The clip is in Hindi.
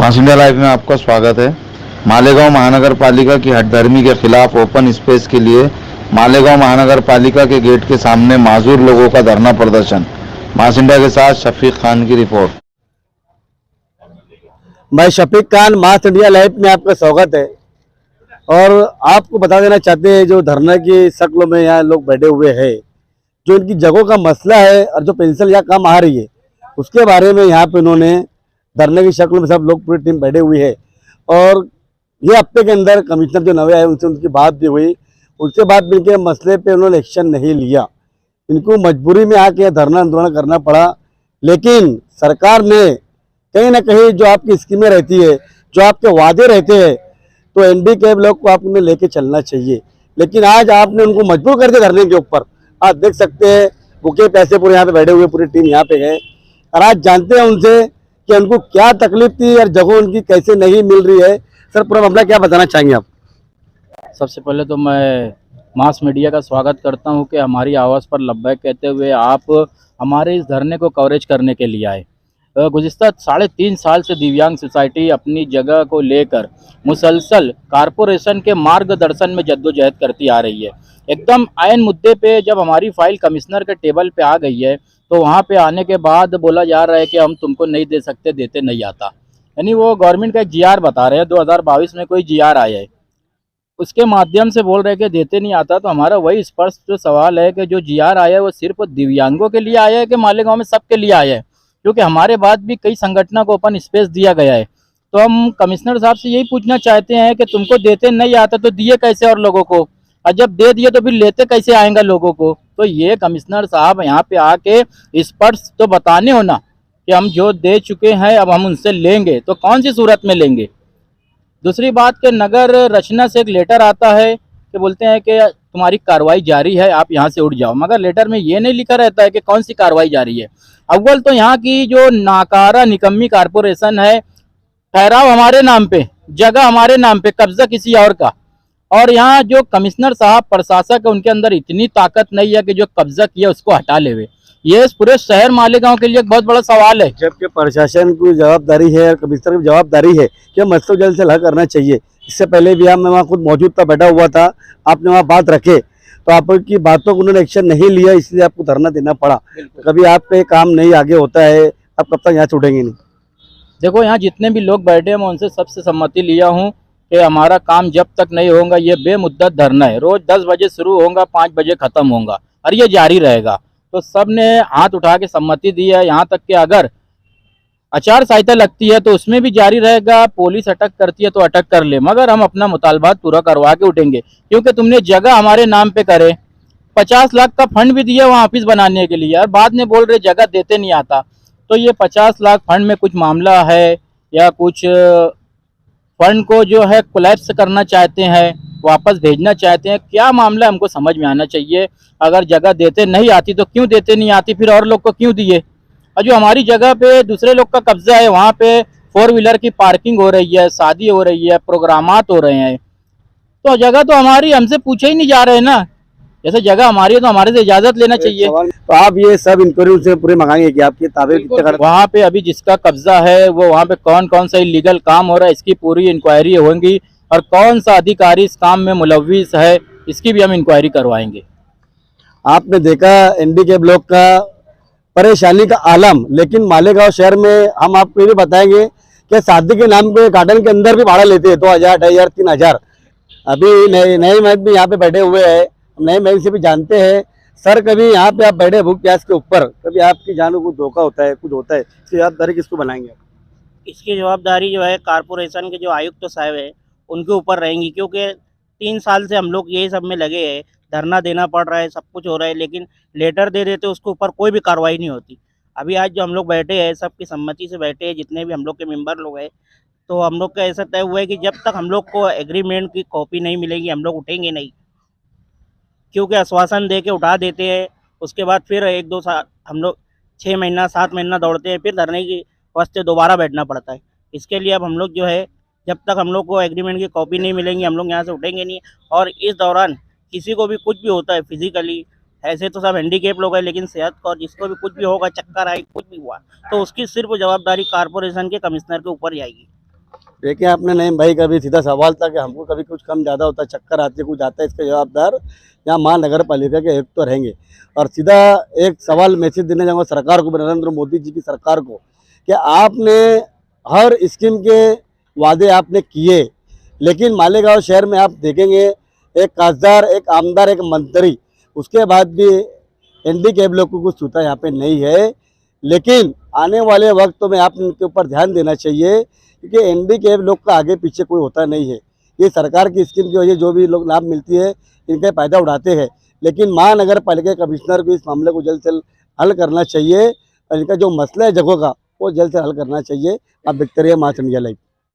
मास इंडिया लाइव में आपका स्वागत है। मालेगांव महानगर पालिका की हठधर्मी के खिलाफ ओपन स्पेस के लिए मालेगांव महानगर पालिका के गेट के सामने माजूर लोगों का धरना प्रदर्शन। मास इंडिया के साथ शफीक खान की रिपोर्ट। मैं शफीक खान, मास इंडिया लाइव में आपका स्वागत है। और आपको बता देना चाहते हैं, जो धरना की शक्ल में यहाँ लोग बैठे हुए हैं, जो इनकी जगहों का मसला है और जो पेंशन यहाँ काम आ रही है, उसके बारे में यहाँ पे उन्होंने धरने की शक्ल में सब लोग पूरी टीम बैठे हुई है। और ये हफ्ते के अंदर कमिश्नर जो नवे आए उनसे उनकी बात भी हुई, उसके बाद इनके मसले पे उन्होंने एक्शन नहीं लिया। इनको मजबूरी में आके धरना आंदोलन करना पड़ा। लेकिन सरकार ने कहीं ना कहीं जो आपकी स्कीमें रहती है, जो आपके वादे रहते हैं, तो एनडीके लोग को आपने लेके चलना चाहिए। लेकिन आज आपने उनको मजबूर कर दिया धरने के ऊपर। आप देख सकते हैं भूखे पैसे पूरे यहाँ पे बैठे हुए पूरी टीम यहाँ पे है। और आज जानते हैं उनसे कि उनको क्या तकलीफ थी और जगह उनकी कैसे नहीं मिल रही है। सर, पूरा मामला क्या बताना चाहेंगे आप? सबसे पहले तो मैं मास मीडिया का स्वागत करता हूं कि हमारी आवाज़ पर लब्बैक कहते हुए आप हमारे इस धरने को कवरेज करने के लिए आए। गुज़िस्ता 3.5 साल से दिव्यांग सोसाइटी अपनी जगह को लेकर मुसलसल कारपोरेशन के मार्गदर्शन में जद्दोजहद करती आ रही है। एकदम आयन मुद्दे पे जब हमारी फाइल कमिश्नर के टेबल पे आ गई है, तो वहाँ पे आने के बाद बोला जा रहा है कि हम तुमको नहीं दे सकते, देते नहीं आता। यानी वो गवर्नमेंट का एक जीआर बता रहे हैं, 2022 में कोई जीआर आया है, उसके माध्यम से बोल रहे हैं कि देते नहीं आता। तो हमारा वही स्पष्ट जो सवाल है कि जो जीआर आया है वो सिर्फ दिव्यांगों के लिए आया है कि मालेगांव में सबके लिए आया है? क्योंकि हमारे बाद भी कई संगठनों को ओपन स्पेस दिया गया है। तो हम कमिश्नर साहब से यही पूछना चाहते हैं कि तुमको देते नहीं आता तो दिए कैसे और लोगों को, और जब दे दिए तो फिर लेते कैसे आएंगे लोगों को? तो ये कमिश्नर साहब यहाँ पे आके स्पष्ट तो बताने हो ना कि हम जो दे चुके हैं अब हम उनसे लेंगे, तो कौन सी सूरत में लेंगे? दूसरी बात कि नगर रचना से एक लेटर आता है कि बोलते हैं कि तुम्हारी कार्रवाई जारी है, आप यहाँ से उठ जाओ, मगर लेटर में ये नहीं लिखा रहता है कि कौन सी कार्रवाई जारी है। अव्वल तो यहाँ की जो नाकारा निकम्मी कारपोरेशन है, ठहराव हमारे नाम पे, जगह हमारे नाम पे, कब्जा किसी और का। और यहाँ जो कमिश्नर साहब प्रशासक है, उनके अंदर इतनी ताकत नहीं है कि जो कब्जा किया उसको हटा लेवे। ये पूरे शहर मालेगांव के लिए एक बहुत बड़ा सवाल है। जबकि प्रशासन की जवाबदारी है और कमिश्नर की जवाबदारी है कि मसला जल्द से हल करना चाहिए। इससे पहले भी मैं वहाँ खुद मौजूद था, बैठा हुआ था, आपने वहाँ बात रखे, तो आपकी बातों को उन्होंने एक्शन नहीं लिया, इसलिए आपको धरना देना पड़ा। कभी आप पे काम नहीं आगे होता है, आप कब तक यहाँ से उठेंगे नहीं? देखो, यहाँ जितने भी लोग बैठे हैं मैं उनसे सबसे सम्मति लिया हूँ कि हमारा काम जब तक नहीं होगा, ये बेमुद्दत धरना है। रोज 10 बजे शुरू होगा, 5 बजे खत्म होगा और ये जारी रहेगा। तो सब ने हाथ उठा के सम्मति दी है। यहाँ तक कि अगर आचार संहिता लगती है तो उसमें भी जारी रहेगा, पुलिस अटक करती है तो अटक कर ले, मगर हम अपना मुतालबात पूरा करवा के उठेंगे। क्योंकि तुमने जगह हमारे नाम पे करे, 50 लाख का फंड भी दिया वहाँ ऑफिस बनाने के लिए, और बाद में बोल रहे जगह देते नहीं आता। तो ये 50 लाख फंड में कुछ मामला है या कुछ फंड को जो है कोलैप्स करना चाहते हैं, वापस भेजना चाहते हैं, क्या मामला हमको समझ में आना चाहिए। अगर जगह देते नहीं आती तो क्यों देते नहीं आती, फिर और लोग को क्यों दिए? और जो हमारी जगह पे दूसरे लोग का कब्जा है, वहाँ पे 4 व्हीलर की पार्किंग हो रही है, शादी हो रही है, प्रोग्रामात हो रहे हैं, तो जगह तो हमारी, हमसे पूछे ही नहीं जा रहे ना। जैसे जगह हमारी है तो हमारे से इजाजत लेना चाहिए। तो आप ये सब इंक्वायरी से पूरे मंगाएंगे कि आपके ताबे वहाँ पे अभी जिसका कब्जा है वो वहाँ पे कौन कौन सा इलीगल काम हो रहा है, इसकी पूरी इंक्वायरी होगी, और कौन सा अधिकारी इस काम में मुलव्विस है इसकी भी हम इंक्वायरी करवाएंगे। आपने देखा एनडीके ब्लॉक का परेशानी का आलम, लेकिन मालेगांव शहर में हम आपको ये भी बताएंगे कि शादी के नाम पे गार्डन के अंदर भी भाड़ा लेते हैं, 2000, 2500, 3000। अभी नए महल भी यहाँ पे बैठे हुए हैं, नए महल से भी जानते हैं। सर, कभी यहाँ पे आप बैठे भूख प्यास के ऊपर, कभी आपकी जानों को धोखा होता है, कुछ होता है, इसकी जवाबदारी किसको बनाएंगे आप? इसकी जवाबदारी जो है कारपोरेशन के जो आयुक्त साहब है उनके ऊपर रहेंगी। क्योंकि 3 साल से हम लोग यही सब में लगे हैं, धरना देना पड़ रहा है, सब कुछ हो रहा है, लेकिन लेटर दे देते उसके ऊपर कोई भी कार्रवाई नहीं होती। अभी आज जो हम लोग बैठे हैं, सबकी सम्मति से बैठे हैं, जितने भी हम लोग के मेंबर लोग हैं, तो हम लोग का ऐसा तय हुआ है कि जब तक हम लोग को एग्रीमेंट की कॉपी नहीं मिलेगी हम लोग उठेंगे नहीं। क्योंकि आश्वासन दे के उठा देते हैं, उसके बाद फिर 1-2 साल हम लोग 6 महीना 7 महीना दौड़ते हैं, फिर धरने की वास्ते दोबारा बैठना पड़ता है। इसके लिए अब हम लोग जो है, जब तक हम लोग को एग्रीमेंट की कॉपी नहीं मिलेंगी हम लोग यहाँ से उठेंगे नहीं। और इस दौरान किसी को भी कुछ भी होता है फिजिकली, ऐसे तो सब हैंडीकेप लोग हैं, लेकिन सेहत को जिसको भी कुछ भी होगा, चक्कर आई, कुछ भी हुआ, तो उसकी सिर्फ जवाबदारी कारपोरेशन के कमिश्नर के ऊपर ही आएगी। देखिए आपने नईम भाई का भी सीधा सवाल था कि हमको कभी कुछ कम ज़्यादा होता है, चक्कर आती है, कुछ आता है, इसका जवाबदार यहाँ महानगर पालिका के आयुक्त तो रहेंगे। और सीधा एक सवाल मैसेज देने जाऊँगा सरकार को, नरेंद्र मोदी जी की सरकार को, कि आपने हर स्कीम के वादे आपने किए, लेकिन मालेगांव शहर में आप देखेंगे एक खासदार, एक आमदार, एक मंत्री, उसके बाद भी हैंडीकैप लोग को कुछ छूता यहाँ पे नहीं है। लेकिन आने वाले वक्त में आप इनके ऊपर ध्यान देना चाहिए, क्योंकि हैंडीकैप लोग का आगे पीछे कोई होता नहीं है। ये सरकार की स्कीम की वजह जो भी लोग लाभ मिलती है इनका फ़ायदा उठाते हैं, लेकिन महानगर पालिका कमिश्नर को इस मामले को जल्द से जल्द हल करना चाहिए और इनका जो मसला है जगहों का वो जल्द से हल करना चाहिए। आप देखते रहिए मास इंडिया लाइव।